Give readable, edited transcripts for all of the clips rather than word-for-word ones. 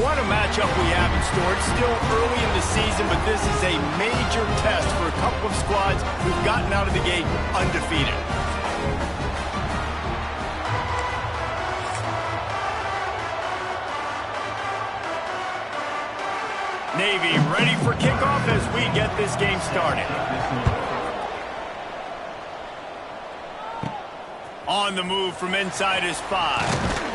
What a matchup we have in store. It's still early in the season, but this is a major test for a couple of squads who've gotten out of the gate undefeated. Navy ready for kickoff as we get this game started. On the move from inside his 5.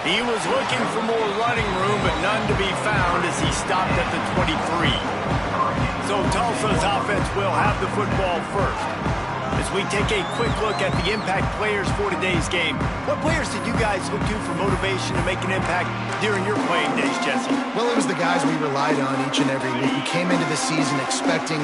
He was looking for more running room, but none to be found as he stopped at the 23. So Tulsa's offense will have the football first. As we take a quick look at the impact players for today's game, what players did you guys look to for motivation to make an impact during your playing days, Jesse? Well, it was the guys we relied on each and every week. We came into the season expecting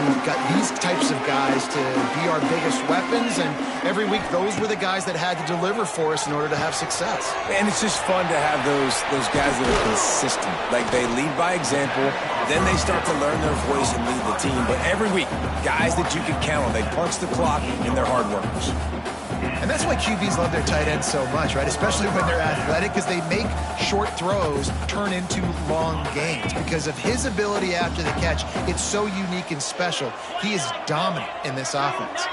these types of guys to be our biggest weapons, and every week those were the guys that had to deliver for us in order to have success. And it's just fun to have those guys that are consistent. Like, they lead by example, then they start to learn their voice and lead the team. But every week, guys that you can count on, they punch the clock, and they're hard workers. And that's why QBs love their tight ends so much, right? Especially when they're athletic, because they make short throws turn into long gains. Because of his ability after the catch, it's so unique and special. He is dominant in this offense.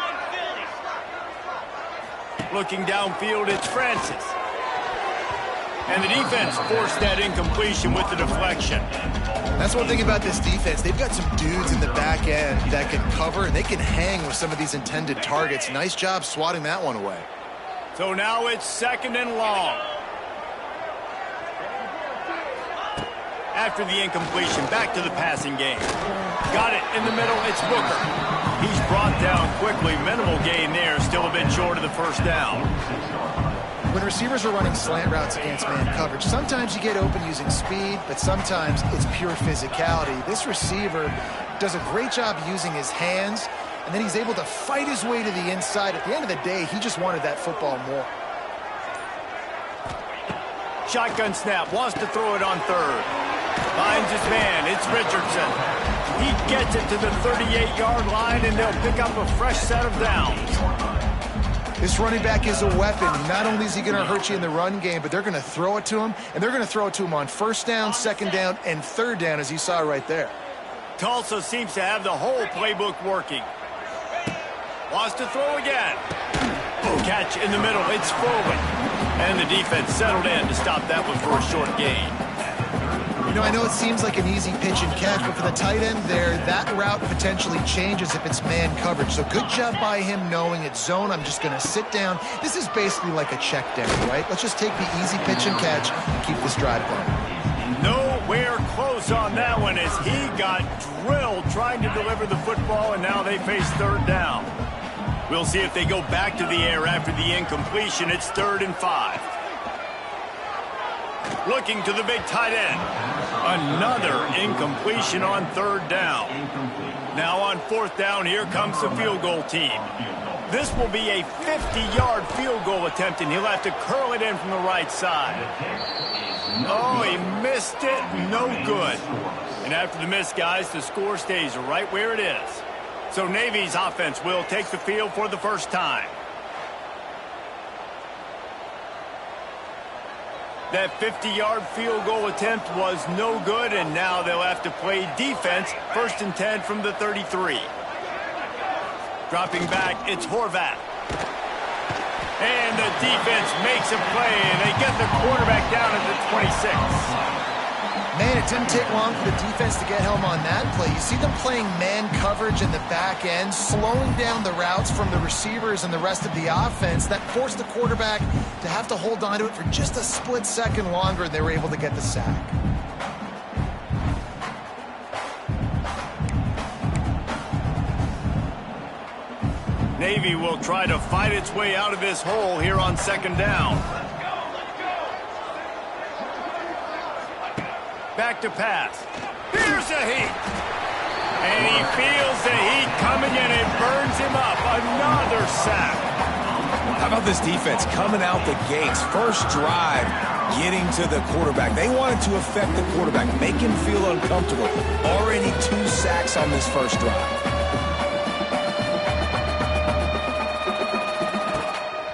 Looking downfield, it's Francis. And the defense forced that incompletion with the deflection. That's one thing about this defense. They've got some dudes in the back end that can cover, and they can hang with some of these intended targets. Nice job swatting that one away. So now it's 2nd and long. After the incompletion, back to the passing game. Got it in the middle, it's Booker. He's brought down quickly. Minimal gain there, still a bit short of the first down. When receivers are running slant routes against man coverage, sometimes you get open using speed, but sometimes it's pure physicality. This receiver does a great job using his hands, and then he's able to fight his way to the inside. At the end of the day, he just wanted that football more. Shotgun snap, wants to throw it on 3rd. Finds his man, it's Richardson. He gets it to the 38-yard line, and they'll pick up a fresh set of downs. This running back is a weapon. Not only is he going to hurt you in the run game, but they're going to throw it to him, and they're going to throw it to him on 1st down, 2nd down, and 3rd down, as you saw right there. Tulsa seems to have the whole playbook working. Wants to throw again. Catch in the middle, it's Foley. And the defense settled in to stop that one for a short gain. You know, I know it seems like an easy pitch and catch, but for the tight end there, that route potentially changes if it's man coverage. So good job by him knowing it's zone. I'm just going to sit down. This is basically like a check down, right? Let's just take the easy pitch and catch and keep this drive going. Nowhere close on that one as he got drilled trying to deliver the football, and now they face 3rd down. We'll see if they go back to the air after the incompletion. It's 3rd and 5. Looking to the big tight end. Another incompletion on 3rd down. Now on 4th down, here comes the field goal team. This will be a 50-yard field goal attempt, and he'll have to curl it in from the right side. Oh, he missed it. No good. And after the miss, guys, the score stays right where it is. So Navy's offense will take the field for the first time. That 50-yard field goal attempt was no good, and now they'll have to play defense. 1st and 10 from the 33. Dropping back, it's Horvath. And the defense makes a play, and they get the quarterback down at the 26. Man, it didn't take long for the defense to get home on that play. You see them playing man coverage in the back end, slowing down the routes from the receivers and the rest of the offense. That forced the quarterback to have to hold on to it for just a split second longer, and they were able to get the sack. Navy will try to fight its way out of this hole here on 2nd down. Back to pass. Here's the heat. And he feels the heat coming in. It burns him up. Another sack. How about this defense coming out the gates? First drive, getting to the quarterback. They wanted to affect the quarterback, make him feel uncomfortable. Already 2 sacks on this first drive.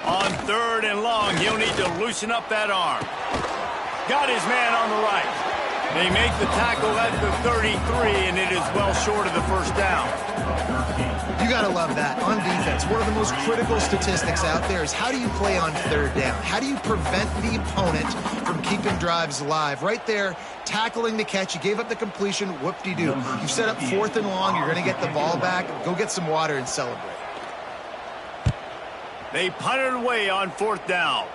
On 3rd and long, he'll need to loosen up that arm. Got his man on the right. They make the tackle at the 33, and it is well short of the first down. You got to love that. On defense, one of the most critical statistics out there is how do you play on third down? How do you prevent the opponent from keeping drives alive? Right there, tackling the catch. You gave up the completion. Whoop-de-doo. You've set up 4th and long. You're going to get the ball back. Go get some water and celebrate. They punted away on 4th down.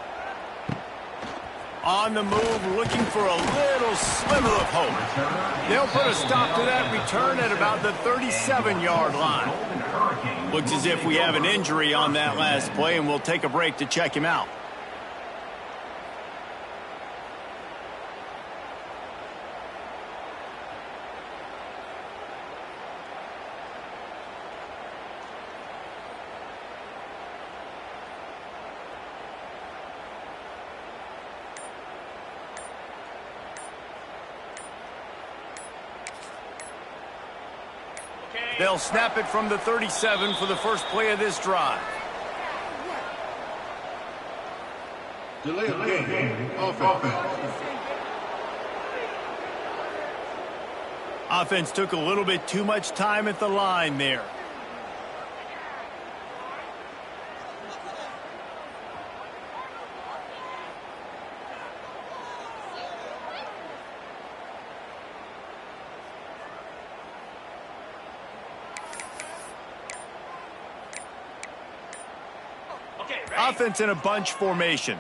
On the move, looking for a little sliver of hope. They'll put a stop to that return at about the 37-yard line. Looks as if we have an injury on that last play, and we'll take a break to check him out. They'll snap it from the 37 for the first play of this drive. Delay of game. Offense. Offense took a little bit too much time at the line there. Offense in a bunch formation.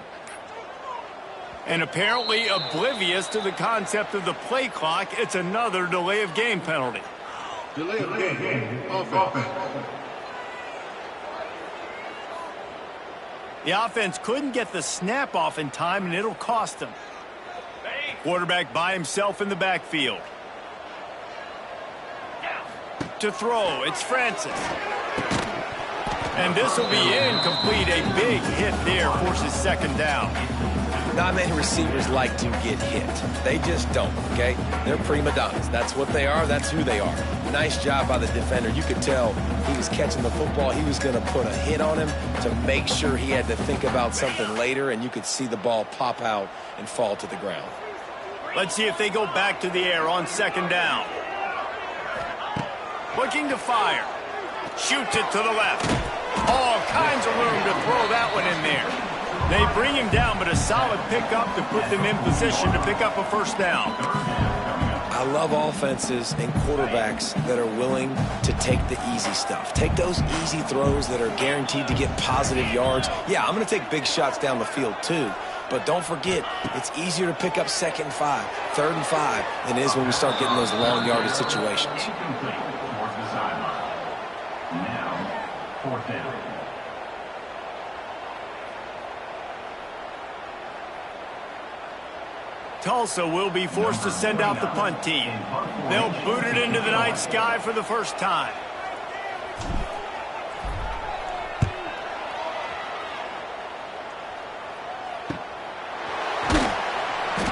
And apparently oblivious to the concept of the play clock, it's another delay of game penalty. Delay of game. Offense. The offense couldn't get the snap off in time, and it'll cost them. Quarterback by himself in the backfield. To throw, it's Francis. And this will be incomplete. A big hit there forces second down. Not many receivers like to get hit. They just don't, okay? They're prima donnas. That's what they are. That's who they are. Nice job by the defender. You could tell he was catching the football. He was going to put a hit on him to make sure he had to think about something later, and you could see the ball pop out and fall to the ground. Let's see if they go back to the air on second down. Looking to fire. Shoots it to the left. All kinds of room to throw that one in there. They bring him down, but a solid pickup to put them in position to pick up a first down. I love offenses and quarterbacks that are willing to take the easy stuff. Take those easy throws that are guaranteed to get positive yards. Yeah, I'm going to take big shots down the field too. But don't forget, it's easier to pick up 2nd and 5, 3rd and 5 than it is when we start getting those long yardage situations. Tulsa will be forced to send out the punt team. They'll boot it into the night sky for the first time.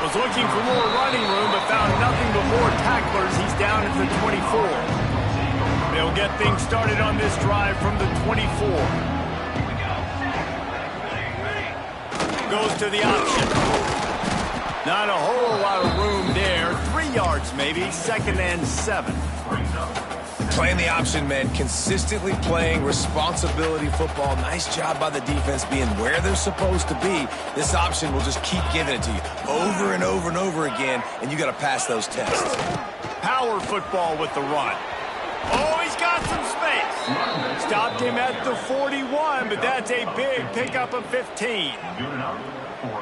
Was looking for more running room, but found nothing but more tacklers. He's down at the 24. They'll get things started on this drive from the 24. Goes to the option. Not a whole lot of room there. 3 yards maybe. 2nd and 7. Playing the option, man. Consistently playing responsibility football. Nice job by the defense being where they're supposed to be. This option will just keep giving it to you over and over and over again, and you got to pass those tests. Power football with the run. Oh, he's got some space. Stopped him at the 41, but that's a big pickup of 15.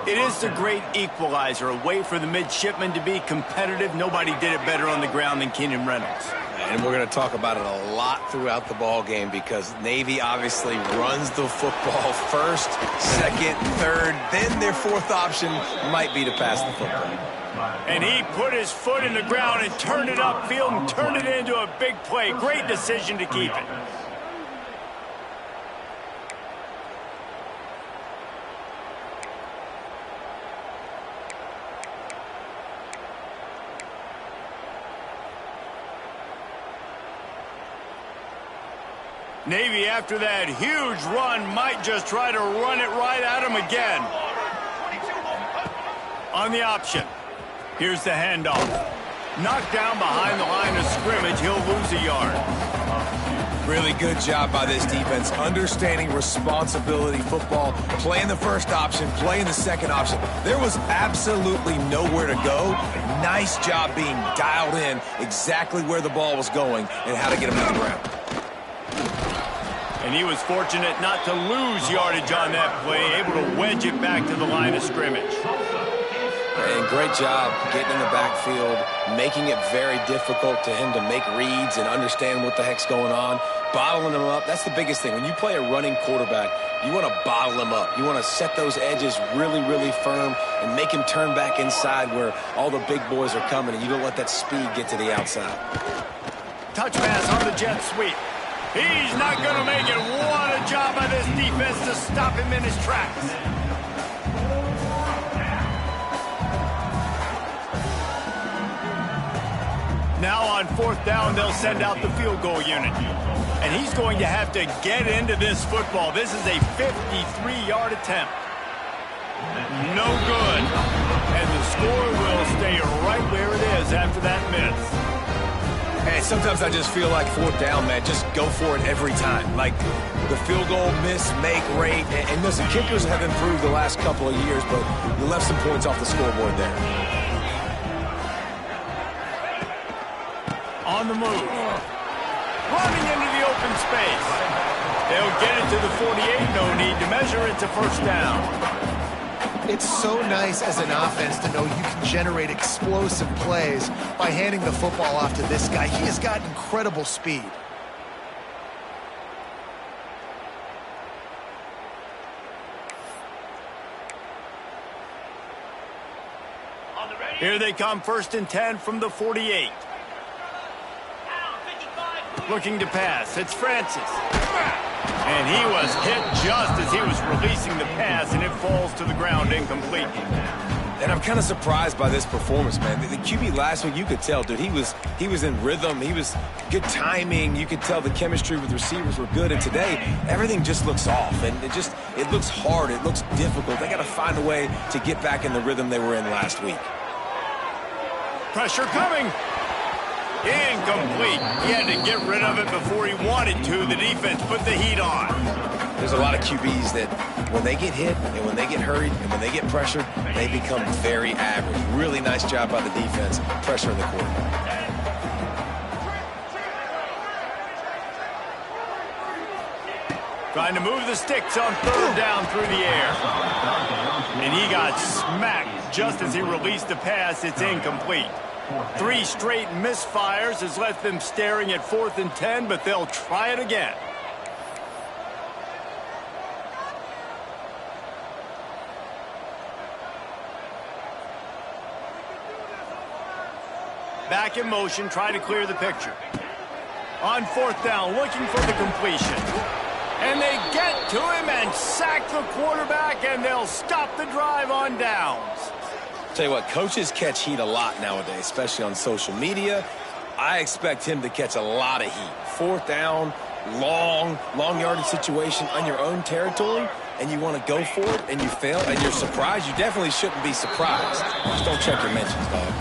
It is the great equalizer, a way for the midshipmen to be competitive. Nobody did it better on the ground than Keenan Reynolds. And we're going to talk about it a lot throughout the ball game because Navy obviously runs the football first, 2nd, 3rd, then their 4th option might be to pass the football. And he put his foot in the ground and turned it upfield and turned it into a big play. Great decision to keep it. Navy, after that huge run, might just try to run it right at him again. On the option. Here's the handoff. Knocked down behind the line of scrimmage, he'll lose a yard. Really good job by this defense, understanding responsibility football, playing the first option, playing the second option. There was absolutely nowhere to go. Nice job being dialed in exactly where the ball was going and how to get him to the ground. And he was fortunate not to lose yardage on that play, able to wedge it back to the line of scrimmage. And great job getting in the backfield, making it very difficult to him to make reads and understand what the heck's going on, bottling him up. That's the biggest thing. When you play a running quarterback, you want to bottle him up. You want to set those edges really, really firm and make him turn back inside where all the big boys are coming, and you don't let that speed get to the outside. Touch pass on the jet sweep. He's not going to make it. What a job by this defense to stop him in his tracks. Now on 4th down, they'll send out the field goal unit. And he's going to have to get into this football. This is a 53-yard attempt. No good. And the score will stay right where it is after that miss. And sometimes I just feel like 4th down, man, just go for it every time. Like the field goal miss, make rate. And listen, kickers have improved the last couple of years, but you left some points off the scoreboard there. On the move. Running into the open space. They'll get it to the 48. No need to measure it to 1st down. It's so nice as an offense to know you can generate explosive plays by handing the football off to this guy. He has got incredible speed. Here they come, 1st and 10 from the 48. Looking to pass. It's Francis. And he was hit just as he was releasing the pass, and it falls to the ground incomplete. And I'm kind of surprised by this performance, man. The QB last week, you could tell, dude, he was in rhythm. He was good timing. You could tell the chemistry with receivers were good. And today, everything just looks off. And it looks hard. It looks difficult. They got to find a way to get back in the rhythm they were in last week. Pressure coming. Incomplete. He had to get rid of it before he wanted to. The defense put the heat on. There's a lot of QBs that when they get hit and when they get hurried and when they get pressured, they become very average. Really nice job by the defense, pressuring the quarterback. Trying to move the sticks on 3rd down through the air. And he got smacked just as he released the pass. It's incomplete. 3 straight misfires has left them staring at 4th and 10, but they'll try it again. Back in motion, try to clear the picture. On 4th down, looking for the completion. And they get to him and sack the quarterback, and they'll stop the drive on downs. Tell you what, coaches catch heat a lot nowadays, especially on social media. I expect him to catch a lot of heat. 4th down, long yardage situation on your own territory, and you want to go for it, and you fail, and you're surprised. You definitely shouldn't be surprised. Just don't check your mentions, dog.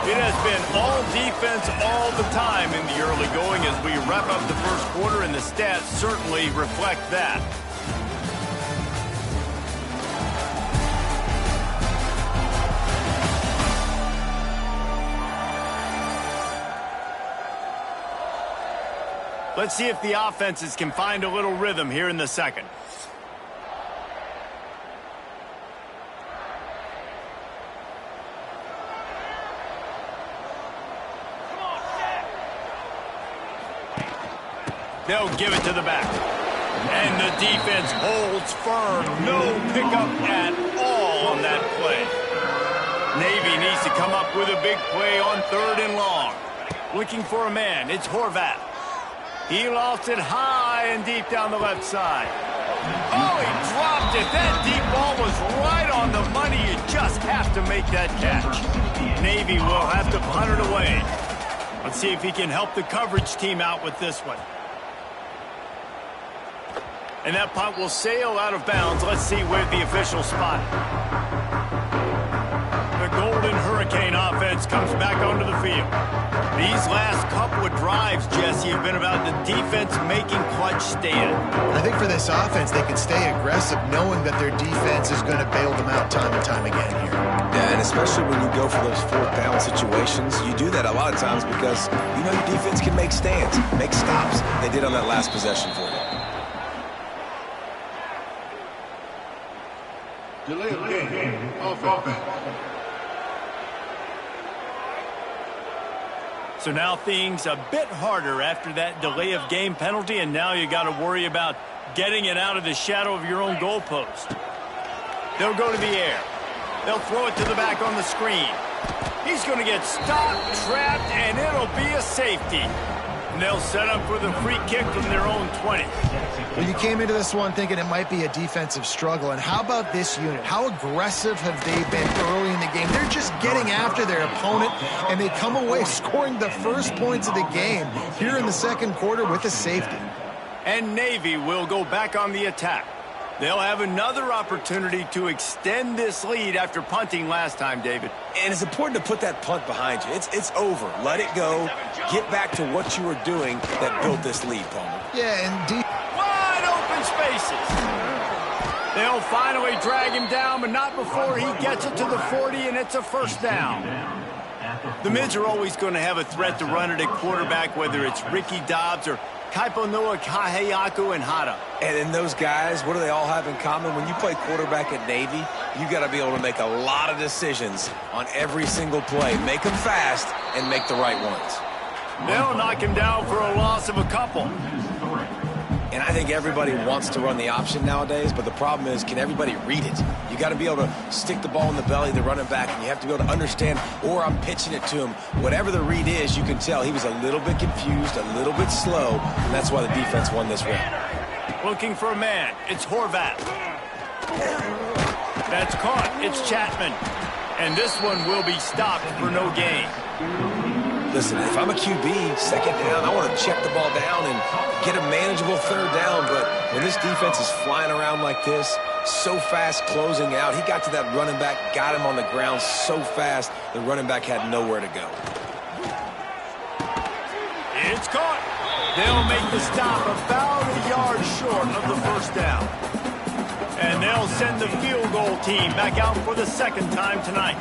It has been all defense all the time in the early going as we wrap up the 1st quarter, and the stats certainly reflect that. Let's see if the offenses can find a little rhythm here in the 2nd. They'll give it to the back. And the defense holds firm. No pickup at all on that play. Navy needs to come up with a big play on 3rd and long. Looking for a man. It's Horvath. He lost it high and deep down the left side. Oh, he dropped it. That deep ball was right on the money. You just have to make that catch. Navy will have to punt it away. Let's see if he can help the coverage team out with this one. And that punt will sail out of bounds. Let's see where the officials spot it. The Golden Hurricane offense comes back onto the field. These last couple of drives, Jesse, have been about the defense making clutch stand. I think for this offense, they can stay aggressive knowing that their defense is going to bail them out time and time again here. Yeah, and especially when you go for those fourth down situations, you do that a lot of times because you know your defense can make stands, make stops. They did on that last possession for you. Delay of game. Offense. So now things a bit harder after that delay of game penalty, and now you got to worry about getting it out of the shadow of your own goalpost. They'll go to the air. They'll throw it to the back on the screen. He's going to get stopped, trapped, and it'll be a safety. And they'll set up for the free kick from their own 20. Well, you came into this one thinking it might be a defensive struggle, and how about this unit? How aggressive have they been early in the game? They're just getting after their opponent, and they come away scoring the first points of the game here in the second quarter with a safety. And Navy will go back on the attack. They'll have another opportunity to extend this lead after punting last time, David. And it's important to put that punt behind you. It's over. Let it go. Get back to what you were doing that built this lead, Palmer. Yeah, and wide open spaces. They'll finally drag him down, but not before he gets it to the 40, and it's a first down. The Mids are always going to have a threat to run it at quarterback, whether it's Ricky Dobbs or Kaiponoa Kaheaku and Hata. And in those guys, what do they all have in common? When you play quarterback at Navy, you got to be able to make a lot of decisions on every single play. Make them fast and make the right ones. They'll knock him down for a loss of a couple. And I think everybody wants to run the option nowadays, but the problem is, can everybody read it? You got to be able to stick the ball in the belly of the running back, and you have to be able to understand, or I'm pitching it to him. Whatever the read is, you can tell he was a little bit confused, a little bit slow, and that's why the defense won this round. Looking for a man. It's Horvat. That's caught. It's Chapman. And this one will be stopped for no gain. Listen, if I'm a QB, second down, I want to check the ball down and get a manageable third down. But when this defense is flying around like this, so fast closing out, he got to that running back, got him on the ground so fast, the running back had nowhere to go. It's caught. They'll make the stop about a yard short of the first down. And they'll send the field goal team back out for the second time tonight.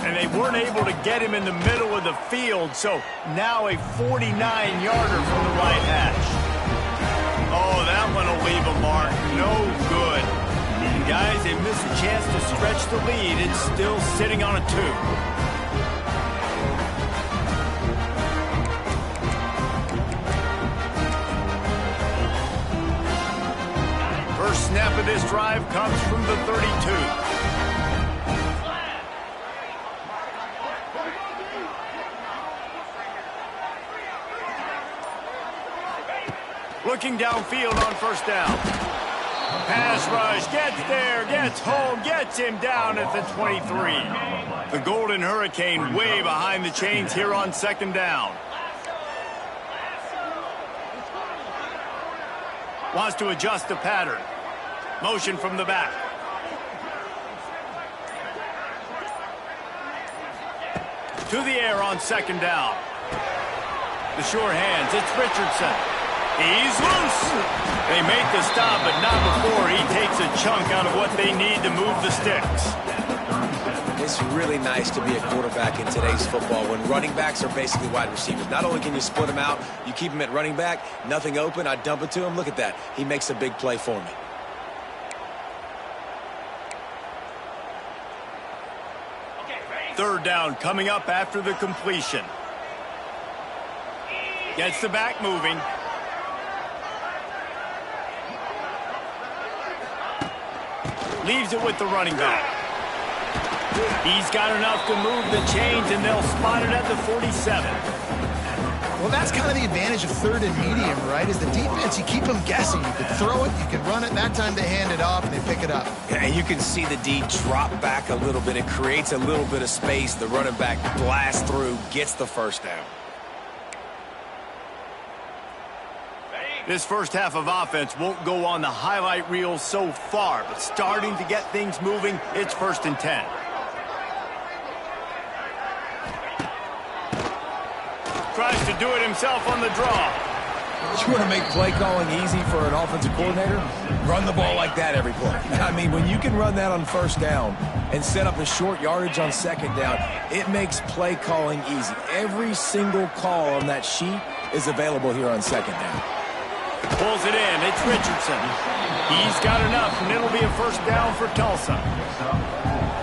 And they weren't able to get him in the middle of the field, so now a 49-yarder from the right hash. Oh, that one will leave a mark. No good. And guys, they miss a chance to stretch the lead. It's still sitting on a 2. First snap of this drive comes from the 32. Looking downfield on first down. Pass rush, gets there, gets home, gets him down at the 23. The Golden Hurricane way behind the chains here on second down. Wants to adjust the pattern. Motion from the back. To the air on second down. The sure hands, it's Richardson. He's loose. They make the stop, but not before he takes a chunk out of what they need to move the sticks. It's really nice to be a quarterback in today's football when running backs are basically wide receivers. Not only can you split them out, you keep them at running back, nothing open, I dump it to him. Look at that. He makes a big play for me. Third down coming up after the completion. Gets the back moving. Leaves it with the running back. He's got enough to move the chains, and they'll spot it at the 47. Well, that's kind of the advantage of third and medium, right? Is the defense, you keep them guessing. You can throw it, you can run it, that time they hand it off, and they pick it up. Yeah, and you can see the D drop back a little bit. It creates a little bit of space. The running back blasts through, gets the first down. This first half of offense won't go on the highlight reel so far, but starting to get things moving, it's 1st and 10. Tries to do it himself on the draw. You want to make play calling easy for an offensive coordinator? Run the ball like that every play. I mean, when you can run that on 1st down and set up a short yardage on 2nd down, it makes play calling easy. Every single call on that sheet is available here on 2nd down. Pulls it in. It's Richardson. He's got enough, and it'll be a 1st down for Tulsa.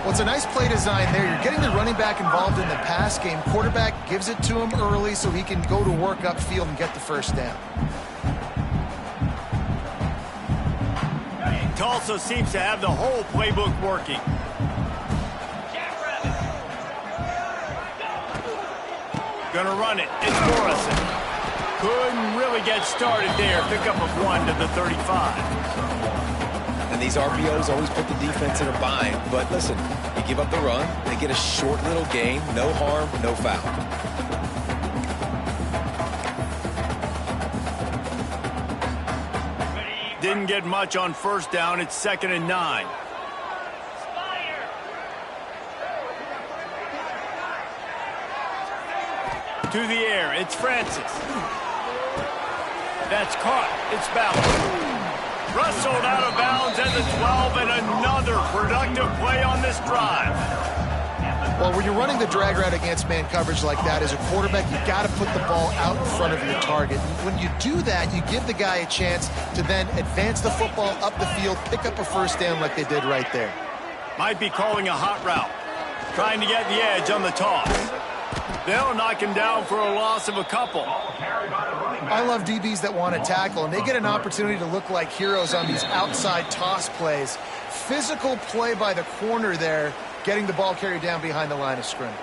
Well, it's a nice play design there. You're getting the running back involved in the pass game. Quarterback gives it to him early so he can go to work upfield and get the 1st down. Tulsa seems to have the whole playbook working. Gonna run it. It's Morrison. Couldn't really get started there. Pickup of 1 to the 35. And these RPOs always put the defense in a bind. But listen, you give up the run, they get a short little gain. No harm, no foul. Didn't get much on 1st down. It's 2nd and 9. To the air. It's Francis. That's caught. It's Ballard. Rustled out of bounds at the 12, and another productive play on this drive. Well, when you're running the drag route against man coverage like that, as a quarterback, you've got to put the ball out in front of your target. When you do that, you give the guy a chance to then advance the football up the field, pick up a 1st down like they did right there. Might be calling a hot route. Trying to get the edge on the toss. They'll knock him down for a loss of a couple. I love DBs that want to tackle, and they get an opportunity to look like heroes on these outside toss plays. Physical play by the corner there, getting the ball carried down behind the line of scrimmage.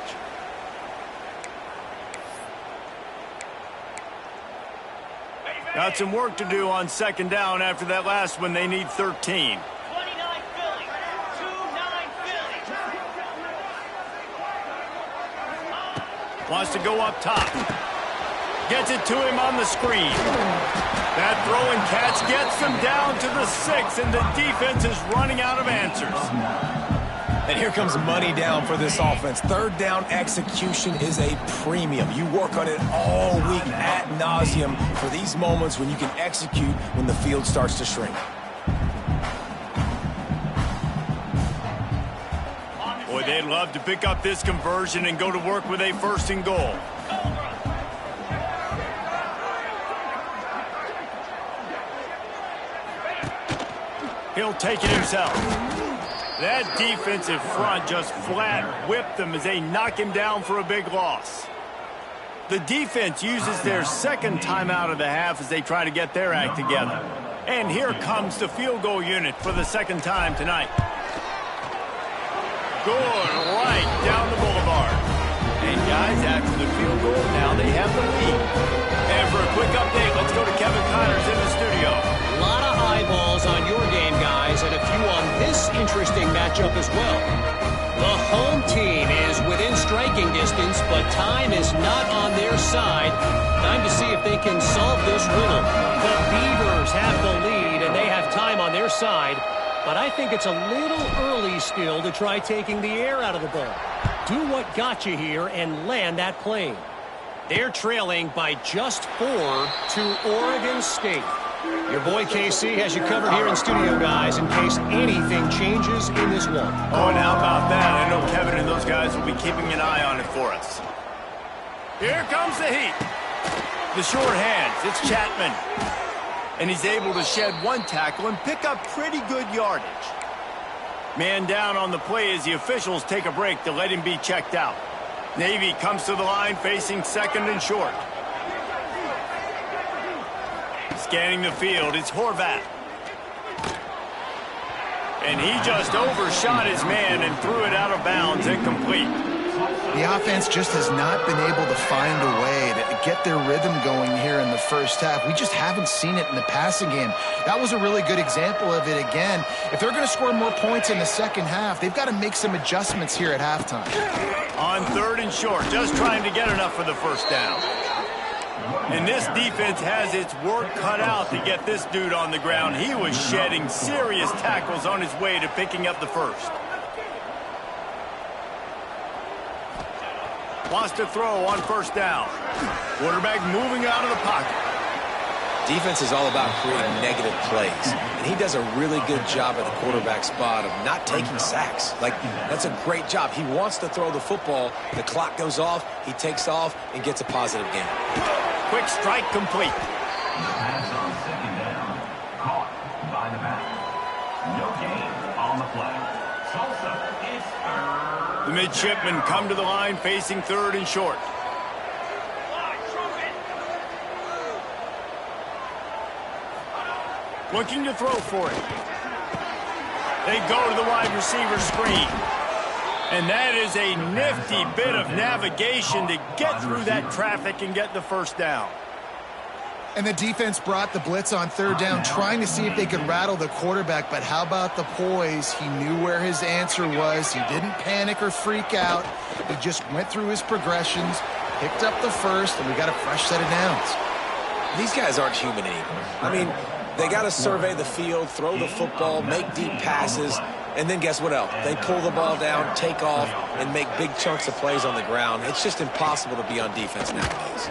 Got some work to do on 2nd down after that last one. They need 13. Wants to go up top. Gets it to him on the screen. That throw and catch gets them down to the 6, and the defense is running out of answers. And here comes money down for this offense. 3rd down execution is a premium. You work on it all week ad nauseum for these moments when you can execute when the field starts to shrink. Boy, they'd love to pick up this conversion and go to work with a 1st and goal. He'll take it himself. That defensive front just flat whipped them as they knock him down for a big loss. The defense uses their 2nd timeout of the half as they try to get their act together. And here comes the field goal unit for the 2nd time tonight. Good, right down the boulevard. And guys, after the field goal, now they have the lead. And for a quick update, let's go to Kevin Connors in the studio. A lot of eyeballs on your game, guys, and a few on this interesting matchup as well. The home team is within striking distance, but time is not on their side. Time to see if they can solve this riddle. The Beavers have the lead, and they have time on their side. But I think it's a little early still to try taking the air out of the ball. Do what got you here and land that plane. They're trailing by just 4 to Oregon State. Your boy KC has you covered here in studio, guys, in case anything changes in this one. Oh, and how about that? I know Kevin and those guys will be keeping an eye on it for us. Here comes the heat. The short hands. It's Chapman. And he's able to shed 1 tackle and pick up pretty good yardage. Man down on the play as the officials take a break to let him be checked out. Navy comes to the line facing 2nd and short. Scanning the field, it's Horvath. And he just overshot his man and threw it out of bounds, incomplete. The offense just has not been able to find a way to get their rhythm going here in the first half. We just haven't seen it in the passing game. That was a really good example of it again. If they're going to score more points in the second half, they've got to make some adjustments here at halftime. On 3rd and short, just trying to get enough for the 1st down. And this defense has its work cut out to get this dude on the ground. He was shedding serious tackles on his way to picking up the first. Wants to throw on first down. Quarterback moving out of the pocket. Defense is all about creating negative plays, and he does a really good job at the quarterback spot of not taking sacks. Like, that's a great job. He wants to throw the football. The clock goes off, he takes off, and gets a positive gain. Quick strike complete. Pass on second down. Caught by the back. No gain on the play. Tulsa is third. The midshipmen come to the line facing third and short. Looking to throw for it. They go to the wide receiver screen. And that is a nifty bit of navigation to get through that traffic and get the first down. And the defense brought the blitz on third down, trying to see if they could rattle the quarterback. But how about the poise? He knew where his answer was. He didn't panic or freak out. He just went through his progressions, picked up the first, and we got a fresh set of downs. These guys aren't human anymore. I mean, they got to survey the field, throw the football, make deep passes, and then guess what else? They pull the ball down, take off, and make big chunks of plays on the ground. It's just impossible to be on defense nowadays.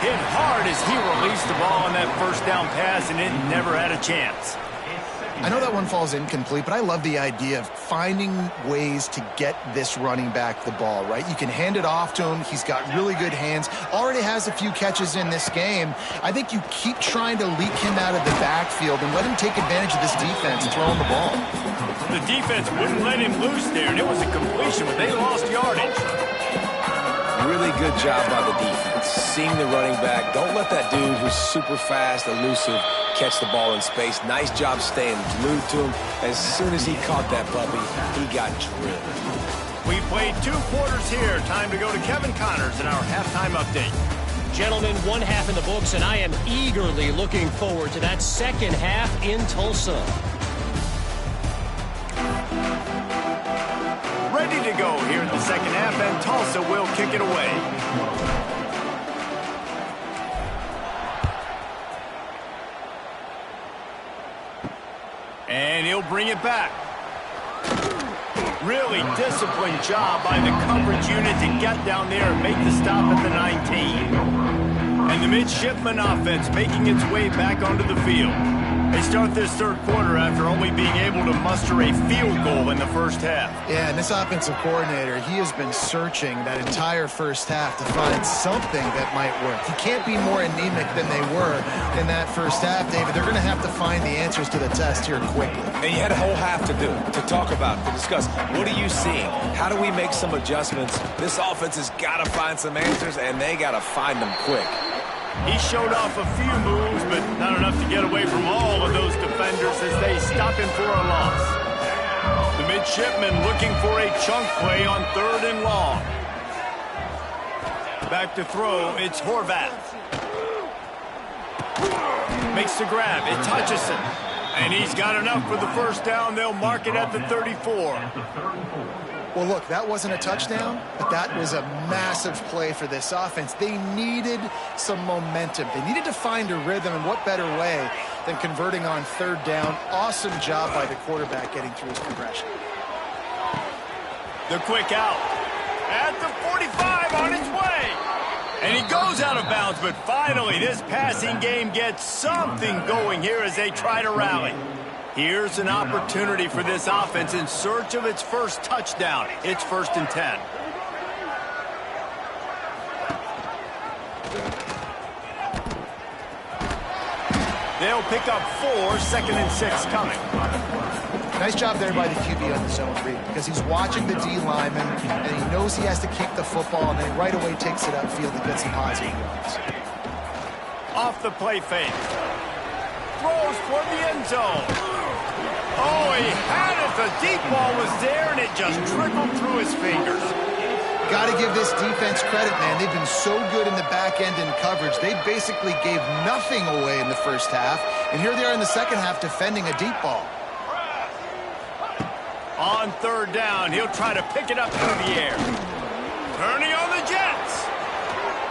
Hit hard as he released the ball on that first down pass, and it never had a chance. I know that one falls incomplete, but I love the idea of finding ways to get this running back the ball, right? You can hand it off to him. He's got really good hands. Already has a few catches in this game. I think you keep trying to leak him out of the backfield and let him take advantage of this defense and throw him the ball. The defense wouldn't let him loose there, and it was a completion, but they lost yardage. Really good job by the defense. Seeing the running back. Don't let that dude who's super fast, elusive, catch the ball in space. Nice job staying glued to him. As soon as he caught that puppy, he got drilled. We played 2 quarters here. Time to go to Kevin Connors in our halftime update. Gentlemen, one half in the books, and I am eagerly looking forward to that second half in Tulsa. Ready to go here in the second half, and Tulsa will kick it away. And he'll bring it back. Really disciplined job by the coverage unit to get down there and make the stop at the 19. And the midshipman offense making its way back onto the field. They start this third quarter after only being able to muster a field goal in the first half. Yeah, and this offensive coordinator, he has been searching that entire first half to find something that might work. He can't be more anemic than they were in that first half, David. They're going to have to find the answers to the test here quickly. And you had a whole half to do it, to talk about, to discuss. What are you seeing? How do we make some adjustments? This offense has got to find some answers, and they got to find them quick. He showed off a few moves, but not enough to get away from all of those defenders as they stop him for a loss. The midshipmen looking for a chunk play on third and long. Back to throw, it's Horvath. Makes the grab, it touches him. And he's got enough for the first down. They'll mark it at the 34. Well, look, that wasn't a touchdown, but that was a massive play for this offense. They needed some momentum. They needed to find a rhythm, and what better way than converting on third down. Awesome job by the quarterback getting through his progression. The quick out. At the 45 on its way. And he goes out of bounds, but finally this passing game gets something going here as they try to rally. Here's an opportunity for this offense in search of its first touchdown. It's 1st and 10. They'll pick up 4, 2nd and 6 coming. Nice job there by the QB on the zone read, because he's watching the D lineman, and he knows he has to keep the football, and then he right away takes it upfield and gets some positive yards. Off the play fake. Throws toward the end zone. Oh, he had it. The deep ball was there, and it just trickled through his fingers. Got to give this defense credit, man. They've been so good in the back end in coverage. They basically gave nothing away in the first half, and here they are in the second half defending a deep ball. On third down, he'll try to pick it up through the air. Turning on the Jets.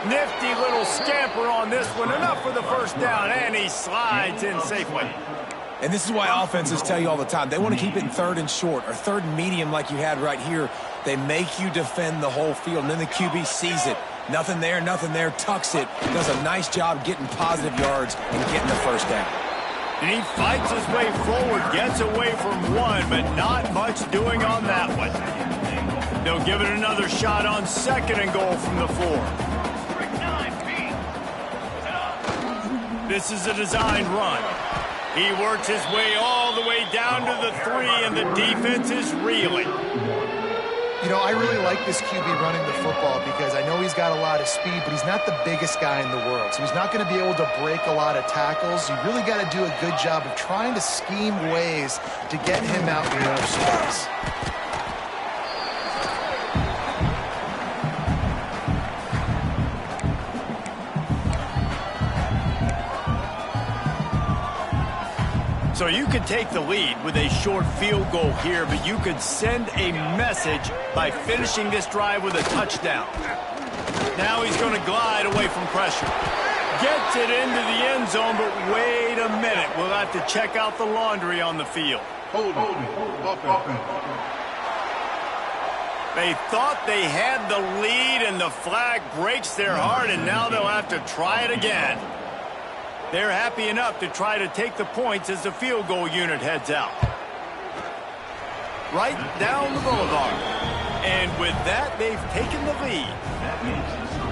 Nifty little scamper on this one. Enough for the first down, and he slides in safely. And this is why offenses tell you all the time, they want to keep it in 3rd and short or 3rd and medium like you had right here. They make you defend the whole field, and then the QB sees it. Nothing there, tucks it, does a nice job getting positive yards and getting the first down. And he fights his way forward, gets away from one, but not much doing on that one. They'll give it another shot on 2nd and goal from the 4. This is a designed run. He works his way all the way down to the 3, and the defense is reeling. You know, I really like this QB running the football because I know he's got a lot of speed, but he's not the biggest guy in the world. So he's not going to be able to break a lot of tackles. You really got to do a good job of trying to scheme ways to get him out in more space. So you could take the lead with a short field goal here, but you could send a message by finishing this drive with a touchdown. Now he's going to glide away from pressure. Gets it into the end zone, but wait a minute. We'll have to check out the laundry on the field. Hold it. They thought they had the lead, and the flag breaks their heart, and now they'll have to try it again. They're happy enough to try to take the points as the field goal unit heads out. Right down the boulevard. And with that, they've taken the lead.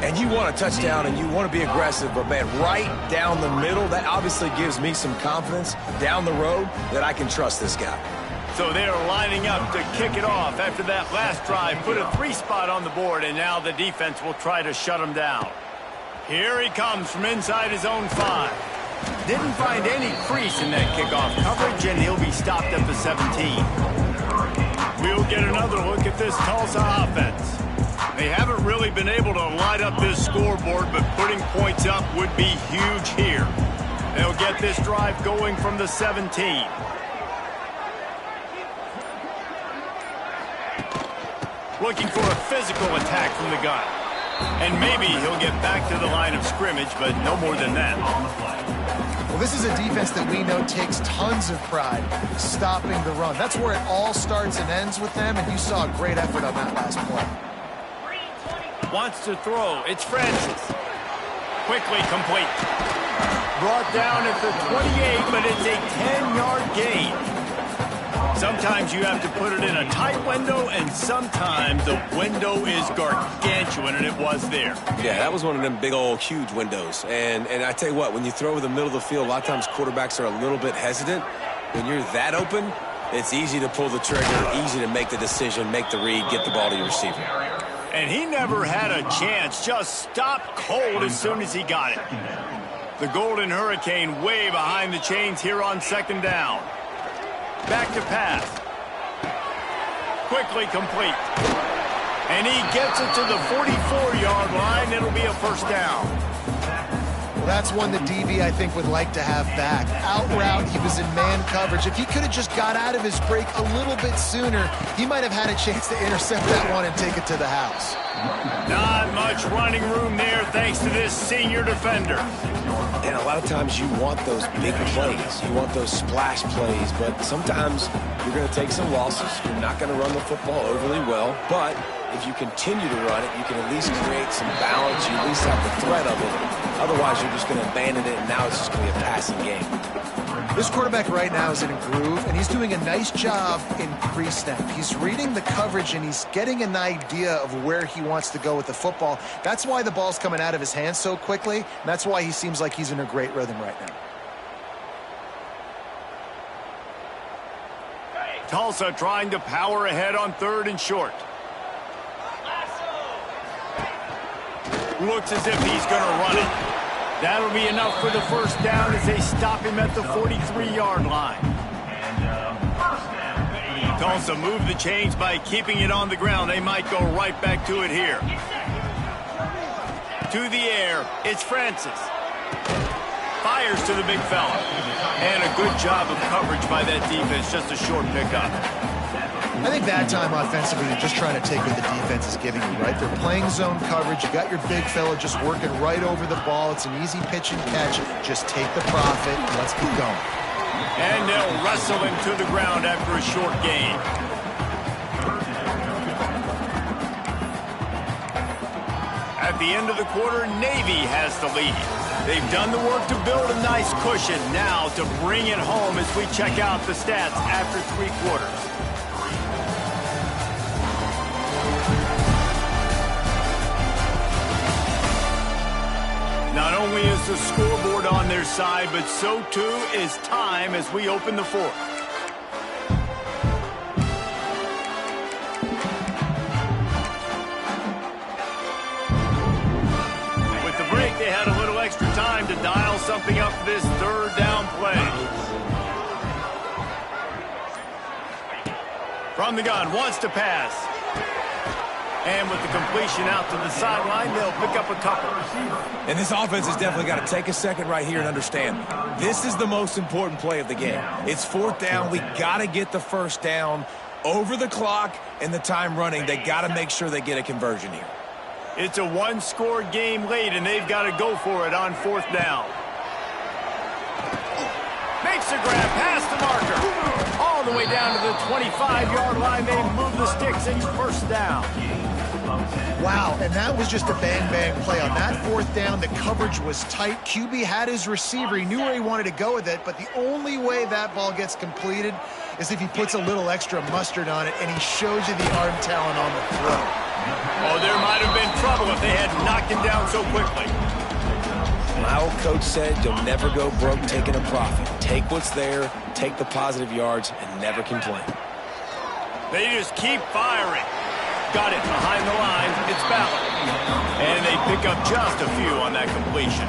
And you want a touchdown and you want to be aggressive, but man, right down the middle, that obviously gives me some confidence down the road that I can trust this guy. So they're lining up to kick it off after that last drive. Put a 3 spot on the board, and now the defense will try to shut him down. Here he comes from inside his own 5. Didn't find any crease in that kickoff coverage, and he'll be stopped at the 17. We'll get another look at this Tulsa offense. They haven't really been able to light up this scoreboard, but putting points up would be huge here. They'll get this drive going from the 17. Looking for a physical attack from the gun. And maybe he'll get back to the line of scrimmage, but no more than that. Well, this is a defense that we know takes tons of pride stopping the run. That's where it all starts and ends with them, and you saw a great effort on that last play. Wants to throw. It's Francis. Quickly complete. Brought down at the 28, but it's a 10-yard gain. Sometimes you have to put it in a tight window, and sometimes the window is gargantuan, and it was there. Yeah, that was one of them big old huge windows. And I tell you what, when you throw over the middle of the field, a lot of times quarterbacks are a little bit hesitant. When you're that open, it's easy to pull the trigger, easy to make the decision, make the read, get the ball to your receiver. And he never had a chance, just stopped cold as soon as he got it. The Golden Hurricane way behind the chains here on 2nd down. Back to pass. Quickly complete. And he gets it to the 44-yard line. It'll be a first down. Well, that's one that DB, I think, would like to have back. Out route, he was in man coverage. If he could have just got out of his break a little bit sooner, he might have had a chance to intercept that one and take it to the house. Not much running room there thanks to this senior defender. And a lot of times you want those big plays. You want those splash plays, but sometimes you're going to take some losses. You're not going to run the football overly well, but if you continue to run it, you can at least create some balance. You at least have the threat of it. Otherwise, you're just going to abandon it, and now it's just going to be a passing game. This quarterback right now is in a groove, and he's doing a nice job in pre-snap. He's reading the coverage, and he's getting an idea of where he wants to go with the football. That's why the ball's coming out of his hands so quickly, and that's why he seems like he's in a great rhythm right now. Tulsa trying to power ahead on 3rd and short. Looks as if he's going to run it. That'll be enough for the first down as they stop him at the 43-yard line. Tulsa moved the chains by keeping it on the ground. They might go right back to it here. To the air, it's Francis. Fires to the big fella. And a good job of coverage by that defense, just a short pickup. I think that time offensively, you're just trying to take what the defense is giving you, right? They're playing zone coverage. You got your big fella just working right over the ball. It's an easy pitch and catch. Just take the profit and let's keep going. And they'll wrestle him to the ground after a short gain. At the end of the quarter, Navy has the lead. They've done the work to build a nice cushion. Now to bring it home as we check out the stats after 3 quarters. Not only is the scoreboard on their side, but so too is time as we open the 4th. With the break, they had a little extra time to dial something up for this 3rd down play. From the gun, wants to pass. And with the completion out to the sideline, they'll pick up a couple. And this offense has definitely got to take a second right here and understand this is the most important play of the game. It's 4th down. We got to get the 1st down over the clock and the time running. They got to make sure they get a conversion here. It's a 1-score game late, and they've got to go for it on 4th down. Makes a grab past the marker. All the way down to the 25-yard line. They move the sticks. It's 1st down. Wow, and that was just a bang-bang play. On that 4th down, the coverage was tight. QB had his receiver. He knew where he wanted to go with it, but the only way that ball gets completed is if he puts a little extra mustard on it, and he shows you the arm talent on the throw. Oh, there might have been trouble if they had knocked him down so quickly. My old coach said you'll never go broke taking a profit. Take what's there, take the positive yards, and never complain. They just keep firing. Got it behind the line. It's Ballard. And they pick up just a few on that completion.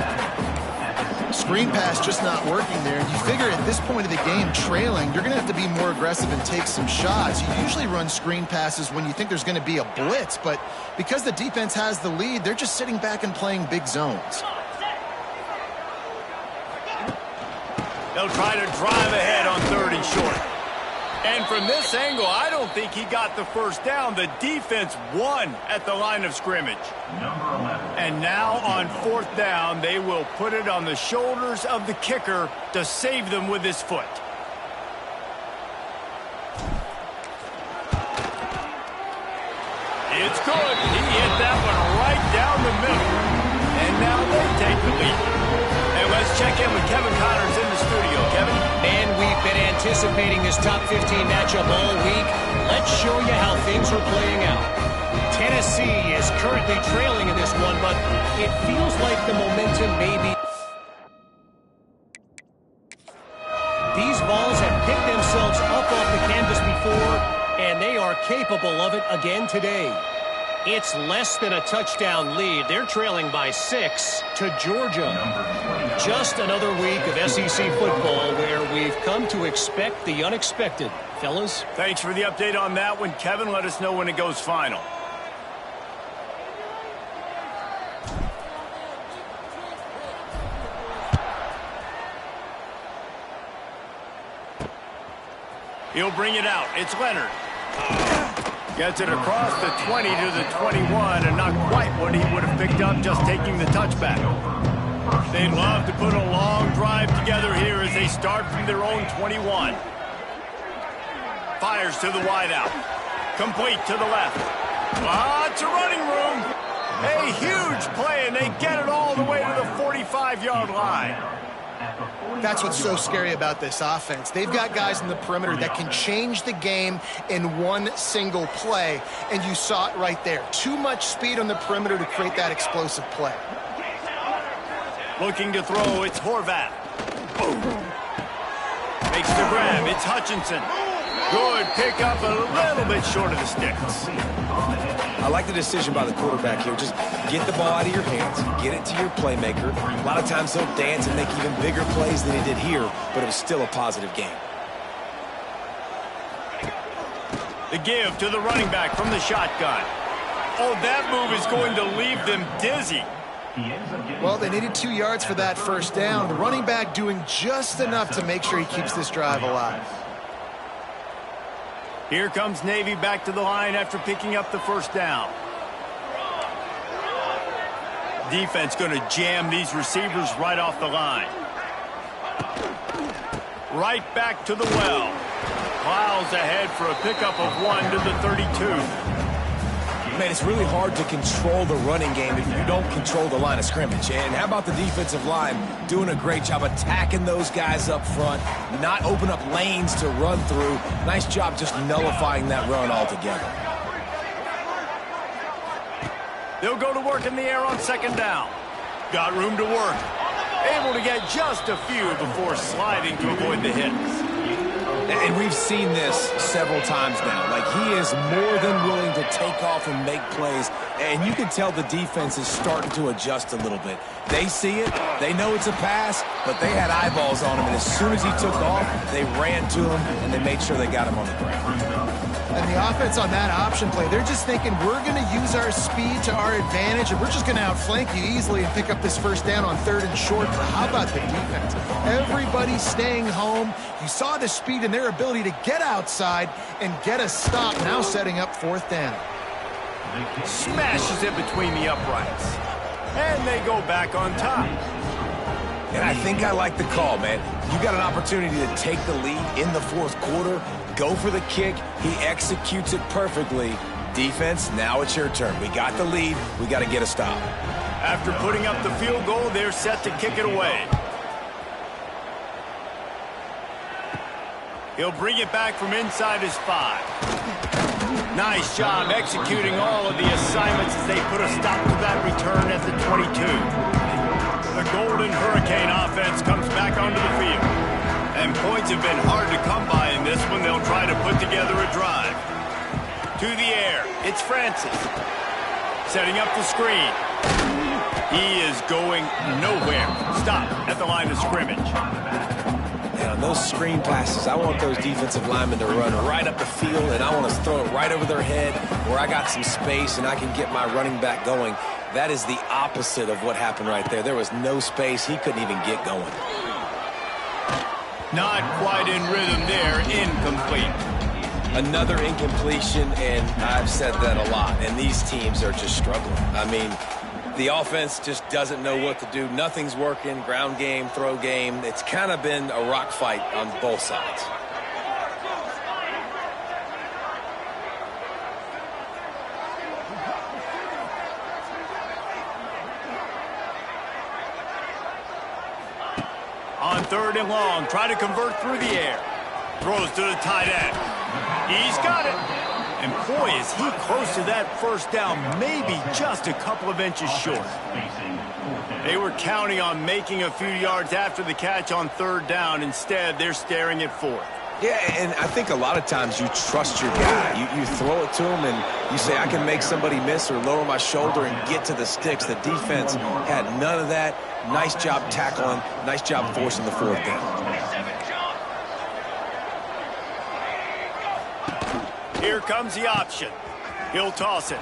Screen pass just not working there. And you figure at this point of the game, trailing, you're going to have to be more aggressive and take some shots. You usually run screen passes when you think there's going to be a blitz. But because the defense has the lead, they're just sitting back and playing big zones. They'll try to drive ahead on 3rd and short. And from this angle, I don't think he got the 1st down. The defense won at the line of scrimmage. And now on 4th down, they will put it on the shoulders of the kicker to save them with his foot. It's good. He hit that one right down the middle. And now they take the lead. And let's check in with Kevin Connors in the studio. Kevin? And we've been anticipating this top 15 matchup all week. Let's show you how things are playing out. Tennessee is currently trailing in this one, but it feels like the momentum may be. These balls have picked themselves up off the canvas before, and they are capable of it again today. It's less than a touchdown lead. They're trailing by 6 to Georgia. Just another week of SEC football where we've come to expect the unexpected. Fellas? Thanks for the update on that one, Kevin. Let us know when it goes final. He'll bring it out. It's Leonard. Gets it across the 20 to the 21, and not quite what he would have picked up just taking the touchback. They'd love to put a long drive together here as they start from their own 21. Fires to the wideout. Complete to the left. Lots of running room. A huge play, and they get it all the way to the 45-yard line. That's what's so scary about this offense. They've got guys in the perimeter that can change the game in one single play, and you saw it right there. Too much speed on the perimeter to create that explosive play. Looking to throw, it's Horvath. Boom. Makes the grab, it's Hutchinson. Good pickup, a little bit short of the sticks. I like the decision by the quarterback here. Just get the ball out of your hands, get it to your playmaker. A lot of times he'll dance and make even bigger plays than he did here, but it was still a positive game. The give to the running back from the shotgun. Oh, that move is going to leave them dizzy. Well, they needed 2 yards for that 1st down. The running back doing just enough to make sure he keeps this drive alive. Here comes Navy back to the line after picking up the first down. Defense going to jam these receivers right off the line. Right back to the well. Plows ahead for a pickup of 1 to the 32. Man, it's really hard to control the running game if you don't control the line of scrimmage. And how about the defensive line doing a great job attacking those guys up front, not open up lanes to run through. Nice job just nullifying that run altogether. They'll go to work in the air on second down. Got room to work. Able to get just a few before sliding to avoid the hits. And we've seen this several times now. Like, he is more than willing to take off and make plays. And you can tell the defense is starting to adjust a little bit. They see it. They know it's a pass, but they had eyeballs on him. And as soon as he took off, they ran to him, and they made sure they got him on the ground. And the offense on that option play, they're just thinking we're going to use our speed to our advantage, and we're just going to outflank you easily and pick up this first down on 3rd and short. But how about the defense? Everybody staying home. You saw the speed and their ability to get outside and get a stop, now setting up 4th down. Smashes it between the uprights. And they go back on top. And I think I like the call, man. You got an opportunity to take the lead in the 4th quarter. Go for the kick. He executes it perfectly. Defense, now it's your turn. We got the lead. We got to get a stop. After putting up the field goal, they're set to kick it away. He'll bring it back from inside his 5. Nice job executing all of the assignments as they put a stop to that return at the 22. The Golden Hurricane offense comes back onto the field. And points have been hard to come by in this one. They'll try to put together a drive. To the air, it's Francis. Setting up the screen. He is going nowhere. Stop at the line of scrimmage. And on those screen passes, I want those defensive linemen to run right up the field, and I want to throw it right over their head where I got some space and I can get my running back going. That is the opposite of what happened right there. There was no space. He couldn't even get going. Not quite in rhythm there. Incomplete. Another incompletion, and I've said that a lot, and these teams are just struggling. I mean, the offense just doesn't know what to do. Nothing's working. Ground game, throw game. It's kind of been a rock fight on both sides. On 3rd and long, try to convert through the air. Throws to the tight end. He's got it. And boy, is he close to that first down, maybe just a couple of inches short. They were counting on making a few yards after the catch on 3rd down. Instead, they're staring at 4th. Yeah, and I think a lot of times you trust your guy. You throw it to him and you say, I can make somebody miss or lower my shoulder and get to the sticks. The defense had none of that. Nice job tackling. Nice job forcing the 4th down. Here comes the option. He'll toss it.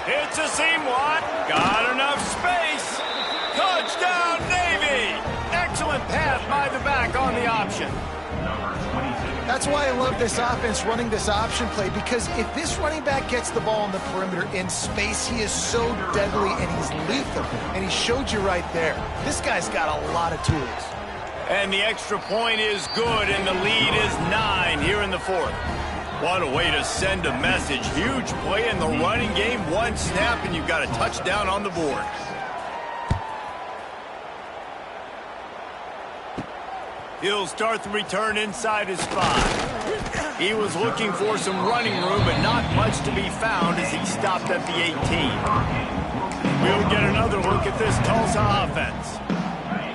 It's a seam one. Got enough space. Touchdown, Navy. Excellent pass by the back on the option. That's why I love this offense running this option play, because if this running back gets the ball on the perimeter in space, he is so deadly and he's lethal. And he showed you right there. This guy's got a lot of tools. And the extra point is good, and the lead is 9 here in the 4th. What a way to send a message. Huge play in the running game. One snap, and you've got a touchdown on the board. He'll start the return inside his 5. He was looking for some running room, but not much to be found as he stopped at the 18. We'll get another look at this Tulsa offense.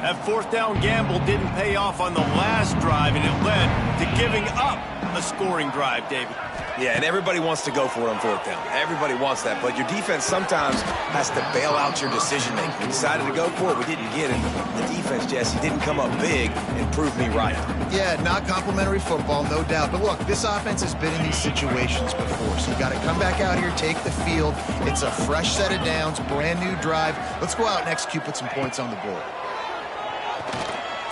That 4th down gamble didn't pay off on the last drive, and it led to giving up a scoring drive, David. Yeah, and everybody wants to go for it on 4th down. Everybody wants that, but your defense sometimes has to bail out your decision-making. We decided to go for it. We didn't get it. The defense, Jesse, didn't come up big and prove me right. Yeah, not complimentary football, no doubt. But look, this offense has been in these situations before, so you got to come back out here, take the field. It's a fresh set of downs, brand new drive. Let's go out and execute, put some points on the board.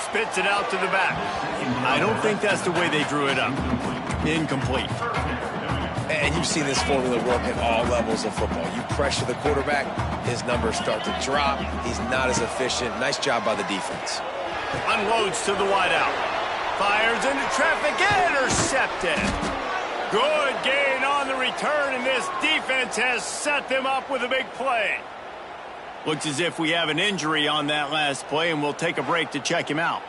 Spits it out to the back. I don't think that's the way they drew it up. incomplete. And you've seen this formula work at all levels of football. You pressure the quarterback, his numbers start to drop. He's not as efficient. Nice job by the defense. Unloads to the wideout. Fires into traffic, intercepted. Good gain on the return, and this defense has set them up with a big play. Looks as if we have an injury on that last play, and we'll take a break to check him out.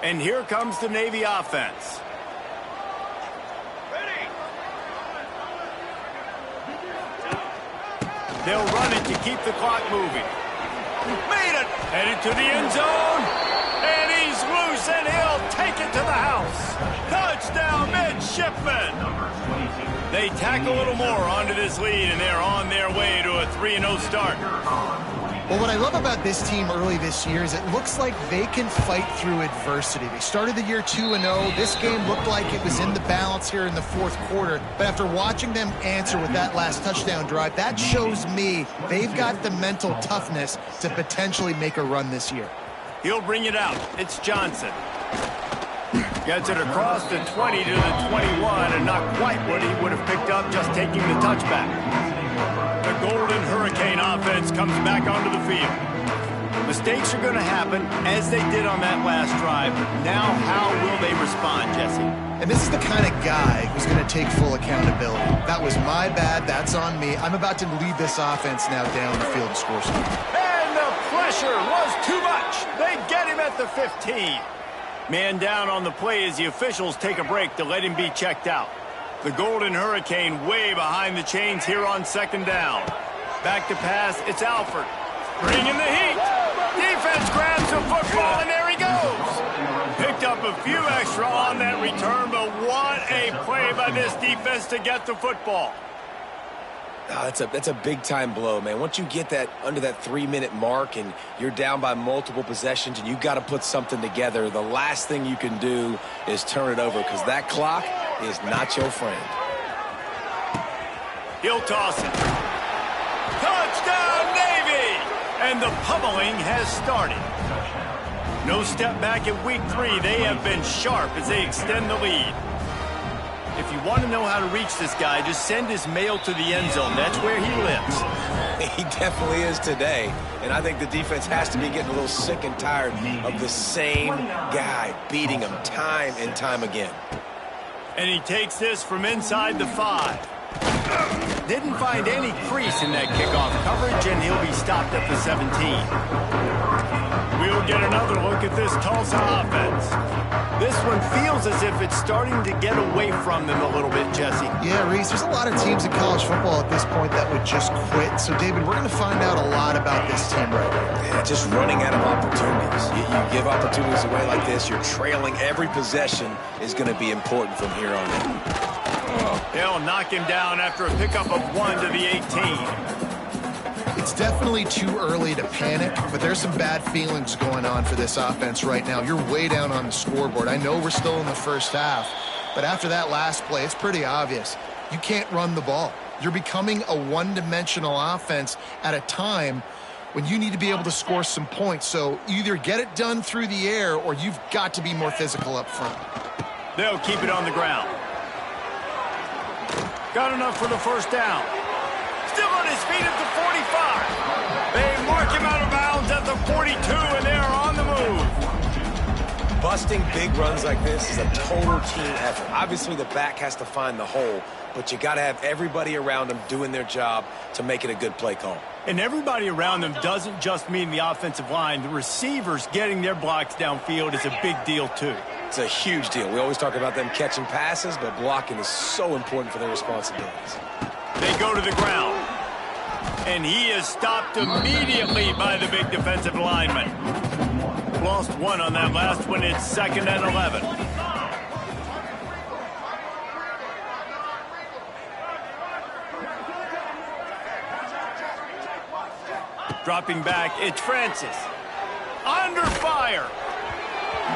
And here comes the Navy offense. They'll run it to keep the clock moving. Made it! Headed to the end zone. And he's loose, and he'll take it to the house. Touchdown, midshipmen! They tack a little more onto this lead, and they're on their way to a 3-0 start. Well, what I love about this team early this year is it looks like they can fight through adversity. They started the year 2-0. This game looked like it was in the balance here in the fourth quarter. But after watching them answer with that last touchdown drive, that shows me they've got the mental toughness to potentially make a run this year. He'll bring it out. It's Johnson. Gets it across the 20 to the 21, and not quite what he would have picked up just taking the touchback. The Golden Hurricane offense comes back onto the field. Mistakes are going to happen, as they did on that last drive. Now, how will they respond, Jesse? And this is the kind of guy who's going to take full accountability. That was my bad. That's on me. I'm about to lead this offense now down the field and score some. And the pressure was too much. They get him at the 15. Man down on the play as the officials take a break to let him be checked out. The Golden Hurricane way behind the chains here on second down. Back to pass, it's Alford. Bringing the heat. Defense grabs the football, and there he goes. Picked up a few extra on that return, but what a play by this defense to get the football. Oh, that's a big-time blow, man. Once you get that under that 3-minute mark and you're down by multiple possessions and you've got to put something together, the last thing you can do is turn it over because that clock is not your friend. He'll toss it. Touchdown, Navy! And the pummeling has started. No step back in week 3. They have been sharp as they extend the lead. If you want to know how to reach this guy, just send his mail to the end zone. That's where he lives. He definitely is today. And I think the defense has to be getting a little sick and tired of the same guy beating him time and time again. And he takes this from inside the 5. Didn't find any crease in that kickoff coverage, and he'll be stopped at the 17. We'll get another look at this Tulsa offense. This one feels as if it's starting to get away from them a little bit, Jesse. Yeah, Reese, there's a lot of teams in college football at this point that would just quit. So, David, we're going to find out a lot about this team right now. Yeah, just running out of opportunities. You give opportunities away like this, you're trailing every possession is going to be important from here on in. They'll knock him down after a pickup of 1 to the 18. It's definitely too early to panic, but there's some bad feelings going on for this offense right now. You're way down on the scoreboard. I know we're still in the first half, but after that last play, it's pretty obvious. You can't run the ball. You're becoming a one-dimensional offense at a time when you need to be able to score some points. So either get it done through the air or you've got to be more physical up front. They'll keep it on the ground. Got enough for the first down. Still on his feet at the 45. They mark him out of bounds at the 42, and they're on the move. Busting big runs like this is a total team effort. Obviously, the back has to find the hole, but you got to have everybody around them doing their job to make it a good play call. And everybody around them doesn't just mean the offensive line. The receivers getting their blocks downfield is a big deal, too. It's a huge deal. We always talk about them catching passes, but blocking is so important for their responsibilities. They go to the ground. And he is stopped immediately by the big defensive lineman. Lost 1 on that last one. It's 2nd and 11. Dropping back, it's Francis. Under fire.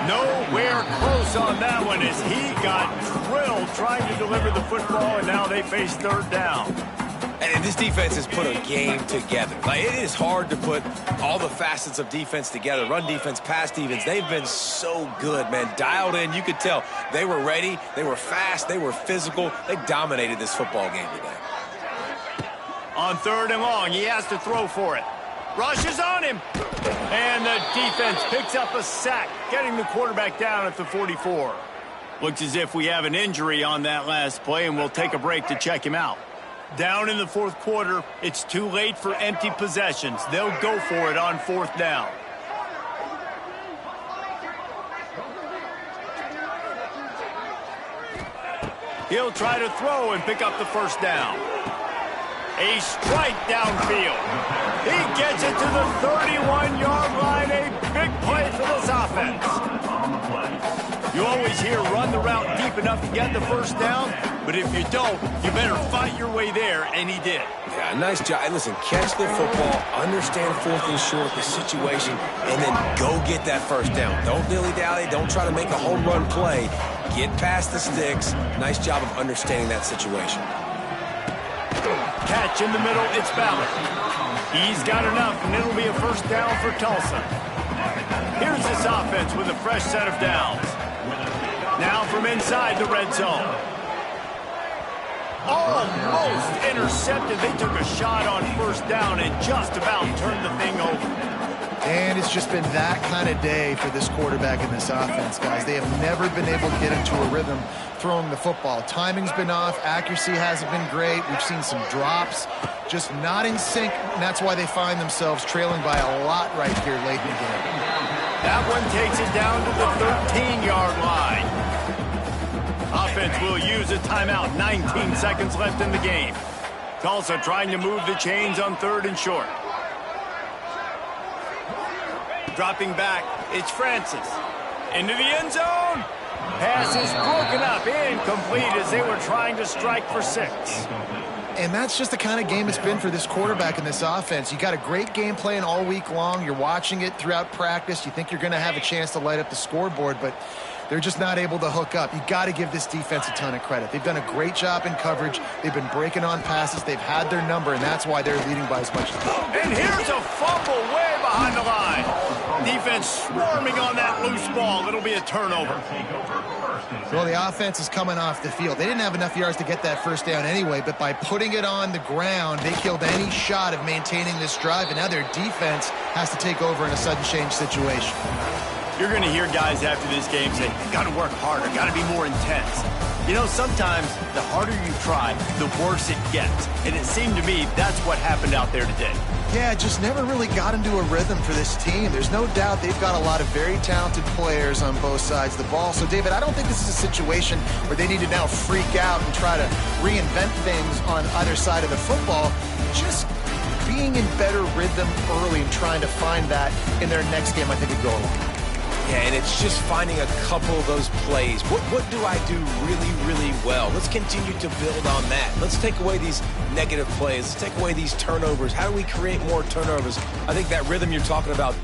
Nowhere close on that one as he got drilled trying to deliver the football, and now they face 3rd down. And this defense has put a game together. Like, it is hard to put all the facets of defense together. Run defense, pass defense. They've been so good, man. Dialed in. You could tell they were ready. They were fast. They were physical. They dominated this football game today. On 3rd and long, he has to throw for it. Rushes on him. And the defense picks up a sack, getting the quarterback down at the 44. Looks as if we have an injury on that last play, and we'll take a break to check him out. Down in the 4th quarter, it's too late for empty possessions. They'll go for it on 4th down. He'll try to throw and pick up the 1st down. A strike downfield. He gets it to the 31-yard line. A big play for this offense. You always hear run the route deep enough to get the 1st down, but if you don't, you better fight your way there, and he did. Yeah, nice job. Hey, listen, catch the football, understand 4th and short, the situation, and then go get that 1st down. Don't dilly-dally. Don't try to make a home run play. Get past the sticks. Nice job of understanding that situation. Catch in the middle, it's Ballard. He's got enough, and it'll be a 1st down for Tulsa. Here's this offense with a fresh set of downs. Now from inside the red zone. Almost intercepted. They took a shot on 1st down and just about turned the thing over. And it's just been that kind of day for this quarterback in this offense, guys. They have never been able to get into a rhythm throwing the football. Timing's been off. Accuracy hasn't been great. We've seen some drops. Just not in sync, and that's why they find themselves trailing by a lot right here late in the game. That one takes it down to the 13-yard line. Offense will use a timeout. 19 seconds left in the game. Tulsa trying to move the chains on 3rd and short. Dropping back, it's Francis. Into the end zone. Pass is broken up, incomplete as they were trying to strike for 6. And that's just the kind of game it's been for this quarterback in this offense. You got a great game plan all week long. You're watching it throughout practice. You think you're going to have a chance to light up the scoreboard, but they're just not able to hook up. You got to give this defense a ton of credit. They've done a great job in coverage. They've been breaking on passes. They've had their number, and that's why they're leading by as much as they are. And here's a fumble way behind the line. Defense swarming on that loose ball. It'll be a turnover. Well, the offense is coming off the field. They didn't have enough yards to get that 1st down anyway, but by putting it on the ground, they killed any shot of maintaining this drive, and now their defense has to take over in a sudden change situation. You're going to hear guys after this game say, got to work harder, got to be more intense. You know, sometimes the harder you try, the worse it gets. And it seemed to me that's what happened out there today. Yeah, just never really got into a rhythm for this team. There's no doubt they've got a lot of very talented players on both sides of the ball. So, David, I don't think this is a situation where they need to now freak out and try to reinvent things on either side of the football. Just being in better rhythm early and trying to find that in their next game, I think would go a long way. Yeah, and it's just finding a couple of those plays. What do I do really, really well? Let's continue to build on that. Let's take away these negative plays. Let's take away these turnovers. How do we create more turnovers? I think that rhythm you're talking about.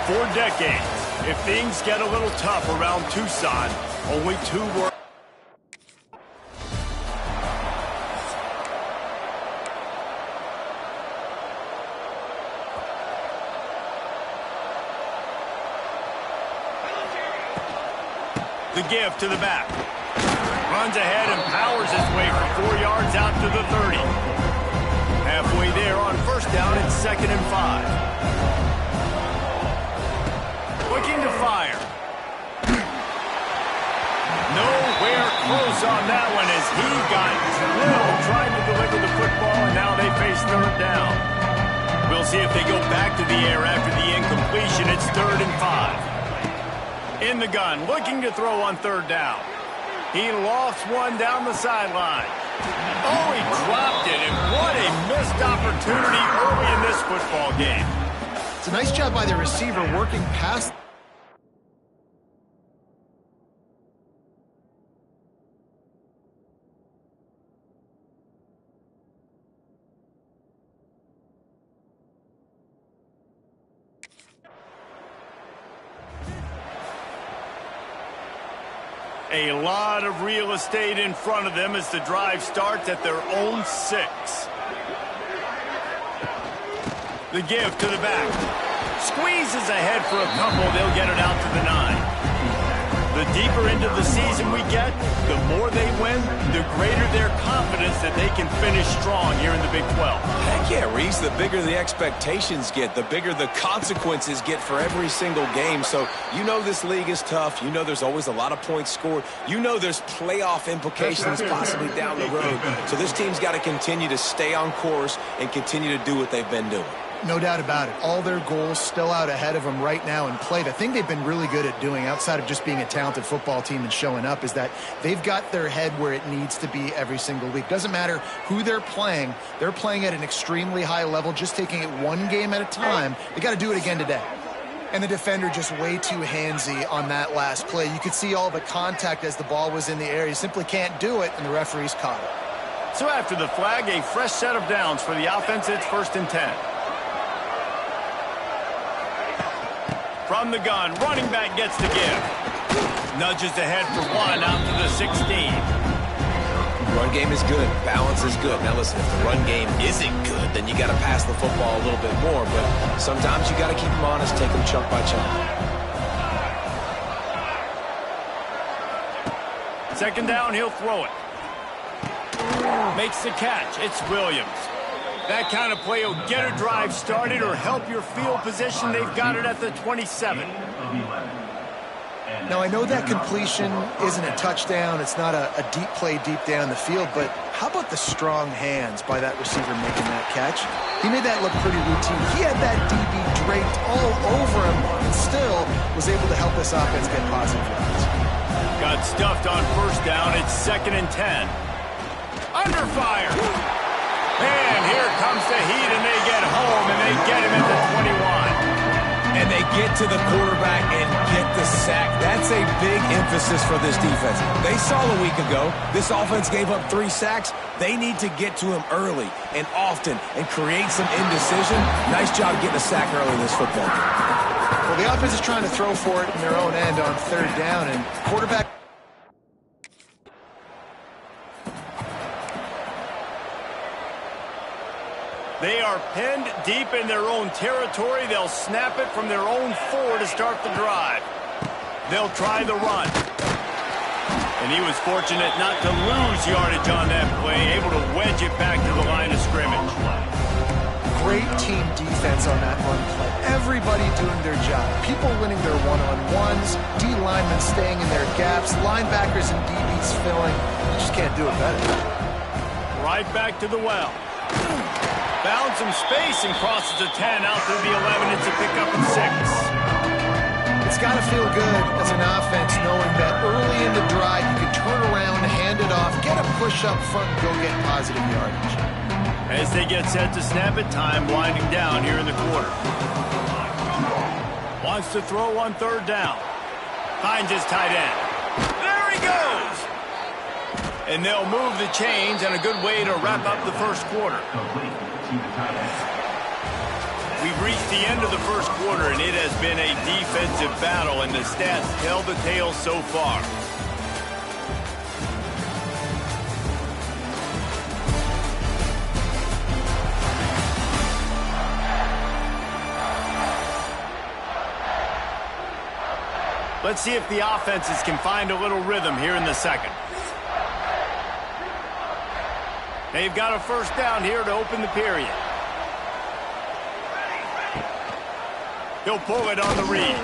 For decades, if things get a little tough around Tucson, only 2 words. The give to the back. Runs ahead and powers his way for 4 yards out to the 30. Halfway there on first down, it's 2nd and 5. Looking to fire. Nowhere close on that one as he got drilled trying to deliver the football, and now they face 3rd down. We'll see if they go back to the air after the incompletion. It's 3rd and 5. In the gun, looking to throw on 3rd down. He lofts one down the sideline. Oh, he dropped it, and what a missed opportunity early in this football game. It's a nice job by the receiver working past. A lot of real estate in front of them as the drive starts at their own 6. The give to the back. Squeezes ahead for a couple. They'll get it out to the 9. The deeper into the season we get, the more they win, the greater their confidence that they can finish strong here in the Big 12. Heck yeah, Reese, the bigger the expectations get, the bigger the consequences get for every single game. So you know this league is tough. You know there's always a lot of points scored. You know there's playoff implications possibly down the road. So this team's got to continue to stay on course and continue to do what they've been doing. No doubt about it. All their goals still out ahead of them right now in play. The thing they've been really good at doing, outside of just being a talented football team and showing up, is that they've got their head where it needs to be every single week. Doesn't matter who they're playing at an extremely high level, just taking it one game at a time. They got to do it again today. And the defender just way too handsy on that last play. You could see all the contact as the ball was in the air. You simply can't do it, and the referees caught it. So after the flag, a fresh set of downs for the offense. It's 1st and 10. From the gun, running back gets the give. Nudges ahead for 1 out to the 16. Run game is good. Balance is good. Now listen, if the run game isn't good, then you got to pass the football a little bit more. But sometimes you got to keep them honest, take them chunk by chunk. 2nd down, he'll throw it. Makes the catch. It's Williams. That kind of play will get a drive started or help your field position. They've got it at the 27. Now, I know that completion isn't a touchdown. It's not a deep play deep down the field, but how about the strong hands by that receiver making that catch? He made that look pretty routine. He had that DB draped all over him and still was able to help this offense get positive yards. Got stuffed on first down. It's 2nd and 10. Under fire. And here comes the heat, and they get home, and they get him at the 21. And they get to the quarterback and get the sack. That's a big emphasis for this defense. They saw a week ago, this offense gave up 3 sacks. They need to get to him early and often and create some indecision. Nice job getting a sack early in this football game. Well, the offense is trying to throw for it in their own end on 3rd down, and quarterback... They are pinned deep in their own territory. They'll snap it from their own 4 to start the drive. They'll try the run. And he was fortunate not to lose yardage on that play, able to wedge it back to the line of scrimmage. Great team defense on that run play. Everybody doing their job. People winning their one-on-ones, D linemen staying in their gaps, linebackers and DBs filling. You just can't do it better. Right back to the well. Found some space and crosses the 10 out through the 11. It's a pickup of 6. It's got to feel good as an offense knowing that early in the drive you can turn around, hand it off, get a push up front, and go get positive yardage. As they get set to snap it, time winding down here in the quarter. Wants to throw on 3rd down. Finds his tight end. There he goes! And they'll move the chains, and a good way to wrap up the first quarter. We've reached the end of the first quarter, and it has been a defensive battle, and the stats tell the tale so far. Let's see if the offenses can find a little rhythm here in the second. They've got a first down here to open the period. He'll pull it on the read.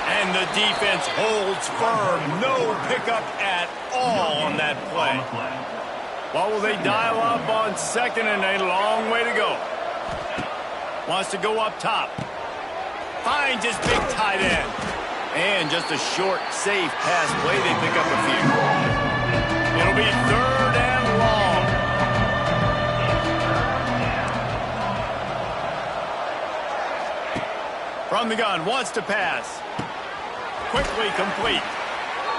And the defense holds firm. No pickup at all on that play. Well, will they dial up on second and a long way to go? Wants to go up top. Finds his big tight end. And just a short, safe pass play. They pick up a few. It'll be third and long. From the gun, wants to pass. Quickly complete.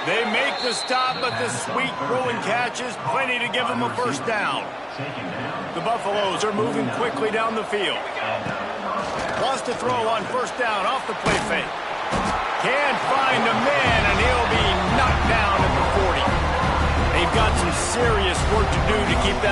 They make the stop, but the sweet throwing catch is plenty to give them a first down. The Buffaloes are moving quickly down the field. Wants to throw on first down off the play fake. Can't find a man, and he'll be knocked down at the 40. They've got some serious work to do to keep that